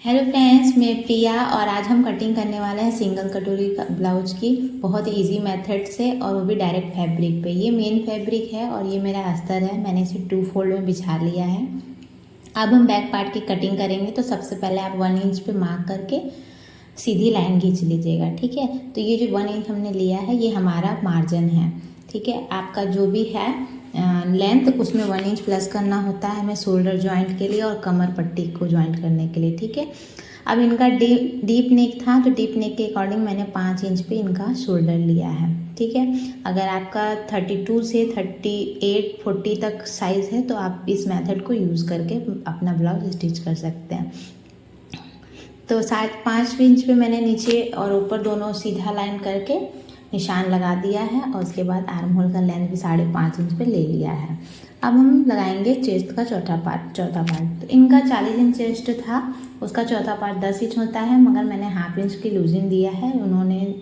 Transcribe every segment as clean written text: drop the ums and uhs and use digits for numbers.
Hello friends, मैं प्रिया और आज हम कटिंग करने वाले हैं सिंगल कटोरी का ब्लाउज की बहुत इजी मेथड से, और वो भी डायरेक्ट फैब्रिक पे। ये मेन फैब्रिक है और ये मेरा अस्तर है। मैंने इसे 2 फोल्ड में बिछा लिया है। अब हम बैक पार्ट की कटिंग करेंगे। तो सबसे पहले आप 1 इंच पे मार्क करके सीधी लाइन खींच लीजिएगा, ठीक है। तो ये जो 1 इंच हमने लिया है ये हमारा मार्जिन है, ठीक है। आपका जो भी है लेंथ उसमें 1 इंच प्लस करना होता है हमें शोल्डर जॉइंट के लिए और कमर पट्टी को जॉइंट करने के लिए, ठीक है। अब इनका डीप नेक था तो डीप नेक के अकॉर्डिंग मैंने 5 इंच पे इनका शोल्डर लिया है, ठीक है। अगर आपका 32 से 38 40 तक साइज़ है तो आप इस मेथड को यूज़ करके अपना ब्लाउज स्टिच कर सकते हैं। तो 5 इंच पे मैंने नीचे और ऊपर दोनों सीधा लाइन करके निशान लगा दिया है, और उसके बाद आर्म होल का लेंथ भी 5.5 इंच पे ले लिया है। अब हम लगाएंगे चेस्ट का चौथा पार्ट। तो इनका 40 इंच चेस्ट था, उसका चौथा पार्ट 10 इंच होता है, मगर मैंने हाफ इंच की लूजिंग दिया है।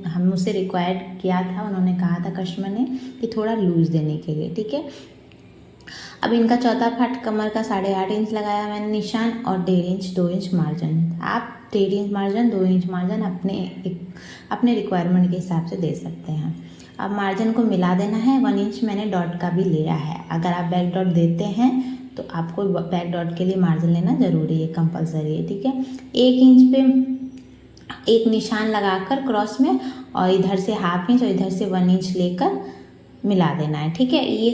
हम मुझसे रिक्वायर्ड किया था, उन्होंने कहा था कस्टमर ने कि थोड़ा लूज देने के लिए, ठीक है। अब इनका चौथा पार्ट कमर का 8.5 इंच लगाया मैंने निशान, और 1.5 इंच 2 इंच मार्जिन। आप 1.5 इंच मार्जिन 2 इंच मार्जिन अपने रिक्वायरमेंट के हिसाब से दे सकते हैं। अब मार्जिन को मिला देना है। 1 इंच मैंने डॉट का भी लिया है। अगर आप बैक डॉट देते हैं तो आपको बैक डॉट के लिए मार्जिन लेना ज़रूरी है, कंपलसरी है, ठीक है। 1 इंच पे एक निशान लगाकर क्रॉस में, और इधर से हाफ इंच और इधर से 1 इंच लेकर मिला देना है, ठीक है। ये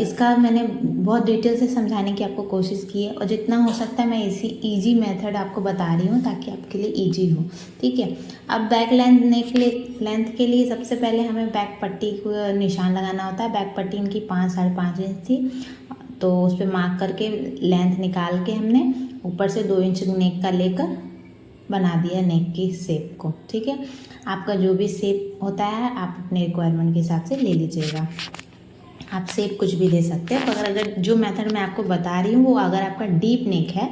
इसका मैंने बहुत डिटेल से समझाने की आपको कोशिश की है, और जितना हो सकता है मैं इसी इजी मेथड आपको बता रही हूँ ताकि आपके लिए इजी हो, ठीक है। अब बैक लेंथ के लिए सबसे पहले हमें बैक पट्टी को निशान लगाना होता है। बैक पट्टी इनकी 5-5.5 इंच थी, तो उस पर मार्क करके लेंथ निकाल के हमने ऊपर से 2 इंच नेक का लेकर बना दिया नेक की शेप को, ठीक है। आपका जो भी शेप होता है आप अपने रिक्वायरमेंट के हिसाब से ले लीजिएगा। आप शेप कुछ भी दे सकते हैं। पर अगर जो मेथड मैं आपको बता रही हूँ वो अगर आपका डीप नेक है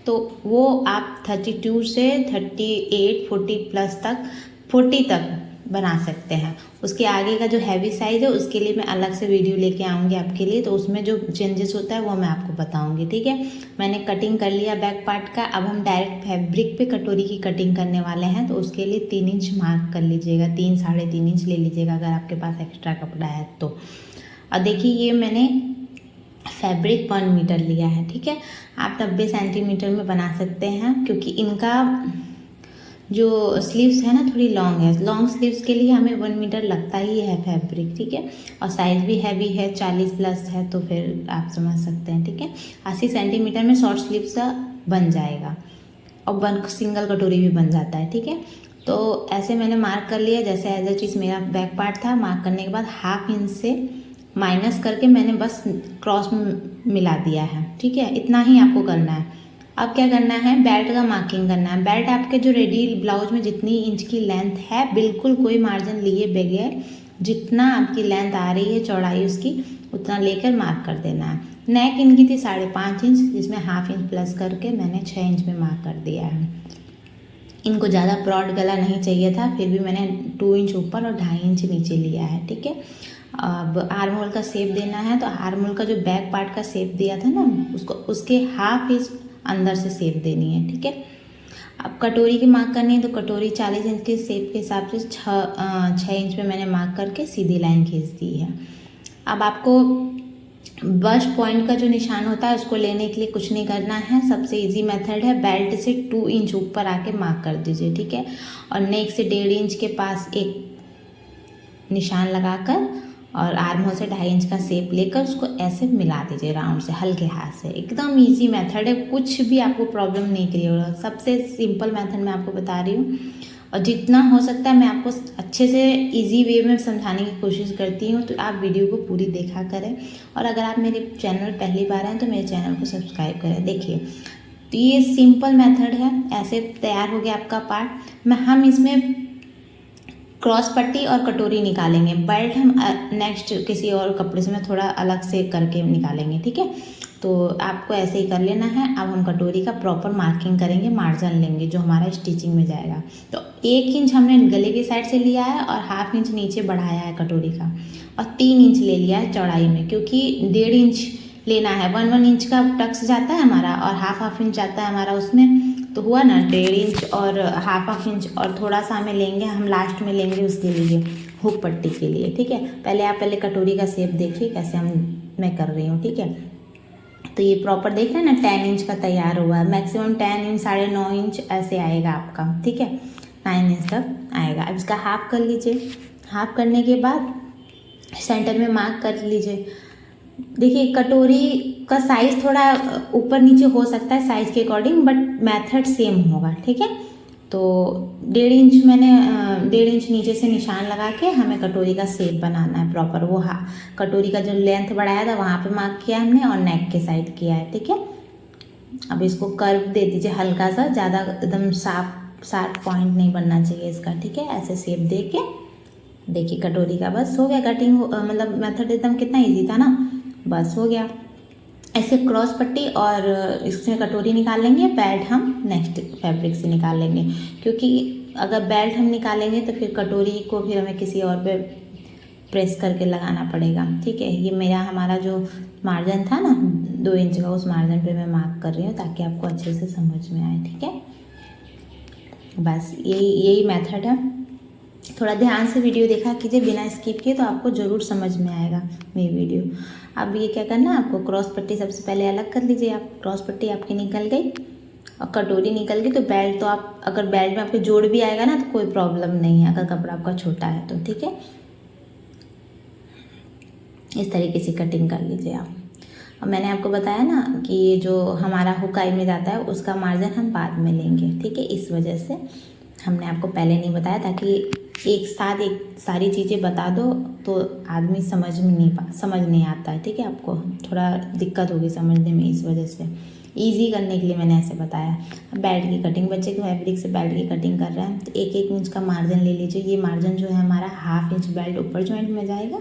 तो वो आप 32 से 38 40 प्लस तक 40 तक बना सकते हैं। उसके आगे का जो हैवी साइज़ है उसके लिए मैं अलग से वीडियो लेके आऊँगी आपके लिए, तो उसमें जो चेंजेस होता है वो मैं आपको बताऊँगी, ठीक है। मैंने कटिंग कर लिया बैक पार्ट का। अब हम डायरेक्ट फैब्रिक पे कटोरी की कटिंग करने वाले हैं, तो उसके लिए 3 इंच मार्क कर लीजिएगा। 3-3.5 इंच ले लीजिएगा अगर आपके पास एक्स्ट्रा कपड़ा है तो। और देखिए ये मैंने फैब्रिक 1 मीटर लिया है, ठीक है। आप 90 सेंटीमीटर में बना सकते हैं, क्योंकि इनका जो स्लीव्स है ना थोड़ी लॉन्ग है। लॉन्ग स्लीव्स के लिए हमें 1 मीटर लगता ही है फैब्रिक, ठीक है। और साइज़ भी हैवी है, 40 प्लस है, तो फिर आप समझ सकते हैं, ठीक है। 80 सेंटीमीटर में शॉर्ट स्लीव्स का बन जाएगा, और सिंगल कटोरी भी बन जाता है, ठीक है। तो ऐसे मैंने मार्क कर लिया जैसे एज अ चीज़ मेरा बैक पार्ट था। मार्क करने के बाद हाफ इंच से माइनस करके मैंने बस क्रॉस मिला दिया है, ठीक है। इतना ही आपको करना है। अब क्या करना है, बेल्ट का मार्किंग करना है। बेल्ट आपके जो रेडी ब्लाउज में जितनी इंच की लेंथ है, बिल्कुल कोई मार्जिन लिए बगैर जितना आपकी लेंथ आ रही है चौड़ाई उसकी उतना लेकर मार्क कर देना है। नेक इनकी थी 5.5 इंच, जिसमें हाफ इंच प्लस करके मैंने 6 इंच में मार्क कर दिया है। इनको ज़्यादा ब्रॉड गला नहीं चाहिए था, फिर भी मैंने 2 इंच ऊपर और 2.5 इंच नीचे लिया है, ठीक है। अब आर्म होल का शेप देना है, तो आर्म होल का जो बैक पार्ट का शेप दिया था ना उसके हाफ इंच अंदर से शेप देनी है, ठीक है। अब कटोरी की मार्क करनी है, तो कटोरी 40 इंच के शेप के हिसाब से 6 इंच पे मैंने मार्क करके सीधी लाइन खींच दी है। अब आपको बस्ट पॉइंट का जो निशान होता है उसको लेने के लिए कुछ नहीं करना है। सबसे इजी मेथड है, बेल्ट से 2 इंच ऊपर आके मार्क कर दीजिए, ठीक है। और नेक से 1.5 इंच के पास एक निशान लगाकर और आर्म होल से 2.5 इंच का शेप लेकर उसको ऐसे मिला दीजिए राउंड से, हल्के हाथ से। एकदम इजी मेथड है, कुछ भी आपको प्रॉब्लम नहीं क्रिएट होगा। सबसे सिंपल मेथड मैं आपको बता रही हूँ, और जितना हो सकता है मैं आपको अच्छे से इजी वे में समझाने की कोशिश करती हूँ। तो आप वीडियो को पूरी देखा करें, और अगर आप मेरे चैनल पहली बार हैं तो मेरे चैनल को सब्सक्राइब करें। देखिए तो ये सिंपल मेथड है। ऐसे तैयार हो गया आपका पार्ट। हम इसमें क्रॉस पट्टी और कटोरी निकालेंगे। बेल्ट हम नेक्स्ट किसी और कपड़े से मैं थोड़ा अलग से करके निकालेंगे, ठीक है। तो आपको ऐसे ही कर लेना है। अब हम कटोरी का प्रॉपर मार्किंग करेंगे, मार्जिन लेंगे जो हमारा स्टिचिंग में जाएगा। तो 1 इंच हमने गले की साइड से लिया है और हाफ इंच नीचे बढ़ाया है कटोरी का, और 3 इंच ले लिया है चौड़ाई में, क्योंकि 1.5 इंच लेना है। 1 इंच का टक्स जाता है हमारा और हाफ इंच जाता है हमारा उसमें, तो हुआ ना 1.5 इंच और हाफ इंच, और थोड़ा सा हमें लेंगे हम लास्ट में लेंगे उसके लिए हुक पट्टी के लिए, ठीक है। पहले कटोरी का शेप देखिए कैसे मैं कर रही हूँ, ठीक है। तो ये प्रॉपर देख रहे हैं ना 10 इंच का तैयार हुआ है, मैक्सिमम 10 इंच 9.5 इंच ऐसे आएगा आपका, ठीक है, 9 इंच तक आएगा। अब इसका हाफ कर लीजिए। हाफ करने के बाद सेंटर में मार्क कर लीजिए। देखिए कटोरी का साइज़ थोड़ा ऊपर नीचे हो सकता है साइज़ के अकॉर्डिंग, बट मेथड सेम होगा, ठीक है। तो 1.5 इंच मैंने 1.5 इंच नीचे से निशान लगा के हमें कटोरी का शेप बनाना है प्रॉपर। वो कटोरी का जो लेंथ बढ़ाया था वहाँ पे मार्क किया हमने और नेक के साइड किया है, ठीक है। अब इसको कर्व दे दीजिए हल्का सा, ज़्यादा एकदम शार्प पॉइंट नहीं बनना चाहिए इसका, ठीक है। ऐसे शेप दे के देखिए कटोरी का बस हो गया कटिंग, मतलब मेथड एकदम कितना ईजी था ना, बस हो गया। ऐसे क्रॉस पट्टी और इसमें कटोरी निकाल लेंगे, बेल्ट हम नेक्स्ट फैब्रिक से निकाल लेंगे, क्योंकि अगर बेल्ट हम निकालेंगे तो फिर कटोरी को फिर हमें किसी और पे प्रेस करके लगाना पड़ेगा, ठीक है। ये हमारा जो मार्जिन था ना 2 इंच का, उस मार्जिन पे मैं मार्क कर रही हूँ ताकि आपको अच्छे से समझ में आए, ठीक है। बस यही मेथड है। थोड़ा ध्यान से वीडियो देखा कीजिए बिना स्किप किए, तो आपको ज़रूर समझ में आएगा मेरी वीडियो। अब ये क्या करना है आपको, क्रॉस पट्टी सबसे पहले अलग कर लीजिए आप। क्रॉस पट्टी आपकी निकल गई और कटोरी निकल गई, तो बेल्ट तो आप अगर बेल्ट में आपके जोड़ भी आएगा ना तो कोई प्रॉब्लम नहीं है, अगर कपड़ा आपका छोटा है तो, ठीक है। इस तरीके से कटिंग कर लीजिए आप। अब मैंने आपको बताया ना कि ये जो हमारा हुकाई में जाता है उसका मार्जिन हम बाद में लेंगे, ठीक है। इस वजह से हमने आपको पहले नहीं बताया, ताकि एक साथ एक सारी चीज़ें बता दो तो आदमी समझ नहीं आता है, ठीक है। आपको थोड़ा दिक्कत होगी समझने में, इस वजह से इजी करने के लिए मैंने ऐसे बताया। अब बेल्ट की कटिंग, बच्चे के फैब्रिक से बेल्ट की कटिंग कर रहे हैं तो 1-1 इंच का मार्जिन ले लीजिए। ये मार्जिन जो है हमारा हाफ इंच बेल्ट ऊपर जॉइंट में जाएगा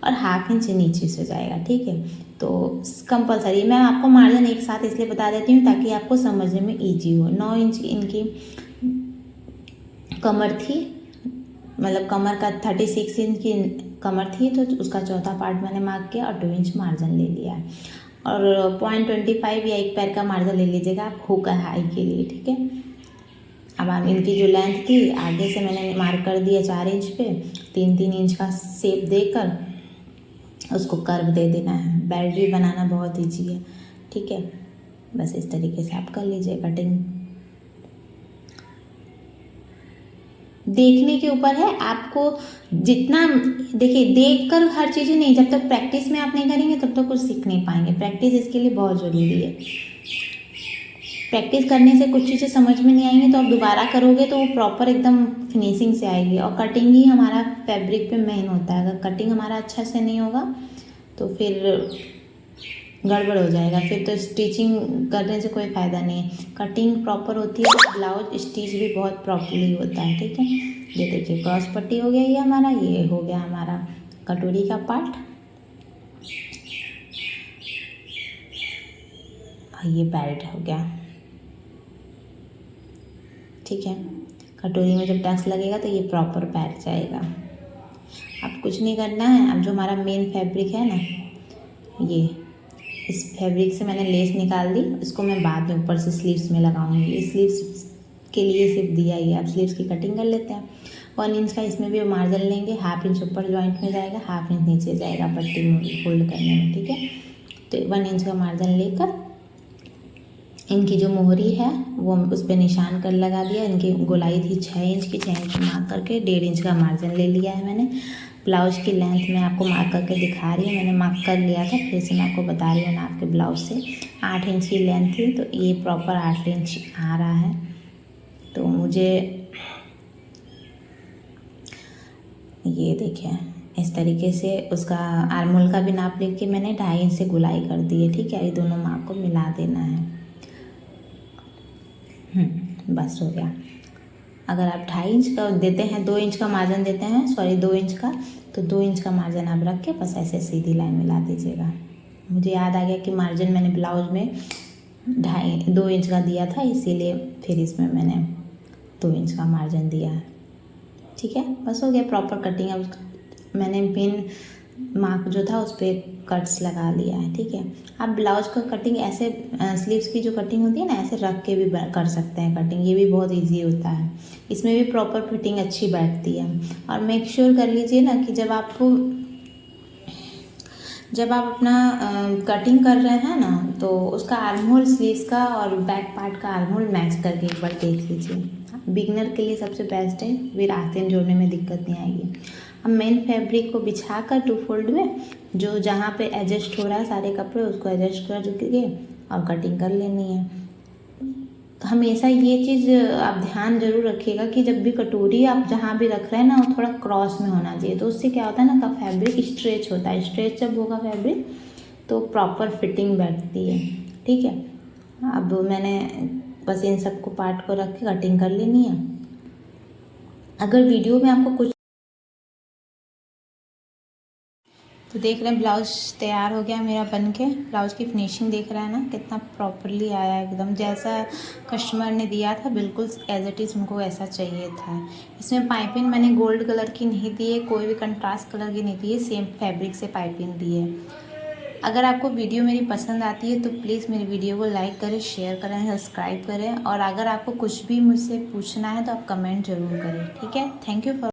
और हाफ इंच नीचे से जाएगा, ठीक है। तो कंपलसरी मैं आपको मार्जिन एक साथ इसलिए बता देती हूँ ताकि आपको समझने में ईजी हो। 9 इंच इनकी कमर थी, मतलब कमर का 36 इंच की कमर थी, तो उसका चौथा पार्ट मैंने मार्क किया और 2 इंच मार्जिन ले लिया है। और 0.25 या एक पैर का मार्जिन ले लीजिएगा आप हुक हाई के लिए, ठीक है। अब आप इनकी जो लेंथ थी आगे से मैंने मार्क कर दिया 4 इंच पे, 3-3 इंच का शेप देकर उसको कर्व दे देना है। बेल्ट भी बनाना बहुत ईजी है, ठीक है। बस इस तरीके से आप कर लीजिए कटिंग। देखने के ऊपर है आपको, जितना देखिए देख कर हर चीज़ें नहीं, जब तक प्रैक्टिस में आप नहीं करेंगे तब तक कुछ सीख नहीं पाएंगे। प्रैक्टिस इसके लिए बहुत ज़रूरी है। प्रैक्टिस करने से कुछ चीज़ें समझ में नहीं आएंगी तो आप दोबारा करोगे तो वो प्रॉपर एकदम फिनिशिंग से आएगी। और कटिंग ही हमारा फैब्रिक पे मेन होता है, अगर कटिंग हमारा अच्छा से नहीं होगा तो फिर गड़बड़ हो जाएगा, फिर तो स्टिचिंग करने से कोई फ़ायदा नहीं है। कटिंग प्रॉपर होती है तो ब्लाउज स्टिच भी बहुत प्रॉपरली होता है, ठीक है। ये देखिए क्रॉस पट्टी हो गया, ये हमारा ये हो गया हमारा कटोरी का पार्ट, ये बेल्ट हो गया, ठीक है। कटोरी में जब टक्स लगेगा तो ये प्रॉपर बैठ जाएगा। अब कुछ नहीं करना है। अब जो हमारा मेन फैब्रिक है ना, ये इस फैब्रिक से मैंने लेस निकाल दी, इसको मैं बाद में ऊपर से स्लीव्स में लगाऊंगी। स्लीव्स के लिए सिर्फ दिया ही है। अब स्लीव्स की कटिंग कर लेते हैं। 1 इंच का इसमें भी मार्जिन लेंगे, हाफ इंच ऊपर जॉइंट में जाएगा, हाफ इंच नीचे जाएगा पट्टी में फोल्ड करने में, ठीक है। तो 1 इंच का मार्जिन लेकर इनकी जो मोहरी है वो उस पर निशान कर लगा दिया। इनकी गोलाई थी 6 इंच की, 6 इंच मार्क करके 1.5 इंच का मार्जिन ले लिया है मैंने। ब्लाउज की लेंथ मैं आपको मार्क करके दिखा रही हूँ, मैंने मार्क कर लिया था, फिर से मैं आपको बता रही हूँ ना। आपके ब्लाउज से 8 इंच की लेंथ थी, तो ये प्रॉपर 8 इंच आ रहा है। तो मुझे ये देखिए इस तरीके से उसका आर्मोल का भी नाप लेके मैंने 2.5 इंच से गुलाई कर दी है, ठीक है। ये दोनों माप को मिला देना है। बस हो गया। अगर आप 2.5 इंच का देते हैं, 2 इंच का मार्जिन देते हैं, सॉरी 2 इंच का, तो 2 इंच का मार्जिन आप रख के बस ऐसे सीधी लाइन मिला दीजिएगा। मुझे याद आ गया कि मार्जिन मैंने ब्लाउज में 2 इंच का दिया था, इसीलिए फिर इसमें मैंने 2 इंच का मार्जिन दिया है, ठीक है। बस हो गया प्रॉपर कटिंग। अब मैंने पिन मार्क जो था उस पर कट्स लगा लिया है। ठीक है, आप ब्लाउज का कटिंग ऐसे स्लीव्स की जो कटिंग होती है ना, ऐसे रख के भी कर सकते हैं कटिंग, ये भी बहुत ईजी होता है। इसमें भी प्रॉपर फिटिंग अच्छी बैठती है। और मेक श्योर कर लीजिए ना कि जब आप अपना कटिंग कर रहे हैं ना, तो उसका आर्म होल स्लीव्स का और बैक पार्ट का आर्म होल मैच करके एक बार देख लीजिए। बिगनर के लिए सबसे बेस्ट है, फिर आस्तीन जोड़ने में दिक्कत नहीं आएगी। अब मेन फैब्रिक को बिछा कर 2 फोल्ड में जो जहाँ पे एडजस्ट हो रहा है सारे कपड़े उसको एडजस्ट कर के और कटिंग कर लेनी है। हमेशा ये चीज़ आप ध्यान जरूर रखिएगा कि जब भी कटोरी आप जहाँ भी रख रहे हैं ना, वो थोड़ा क्रॉस में होना चाहिए। तो उससे क्या होता है ना, का फैब्रिक स्ट्रेच होता है। स्ट्रेच जब होगा फैब्रिक तो प्रॉपर फिटिंग बैठती है। ठीक है, अब मैंने बस इन सबको पार्ट को रख के कटिंग कर लेनी है। अगर वीडियो में आपको कुछ तो देख रहे हैं ब्लाउज तैयार हो गया मेरा बन के। ब्लाउज की फिनिशिंग देख रहा है ना, कितना प्रॉपरली आया है, एकदम जैसा कस्टमर ने दिया था बिल्कुल एज इट इज़ उनको ऐसा चाहिए था। इसमें पाइपिंग मैंने गोल्ड कलर की नहीं दी है, कोई भी कंट्रास्ट कलर की नहीं दी है, सेम फैब्रिक से पाइपिंग दी है। अगर आपको वीडियो मेरी पसंद आती है तो प्लीज़ मेरी वीडियो को लाइक करें, शेयर करें, सब्सक्राइब करें। और अगर आपको कुछ भी मुझसे पूछना है तो आप कमेंट ज़रूर करें। ठीक है, थैंक यू फॉर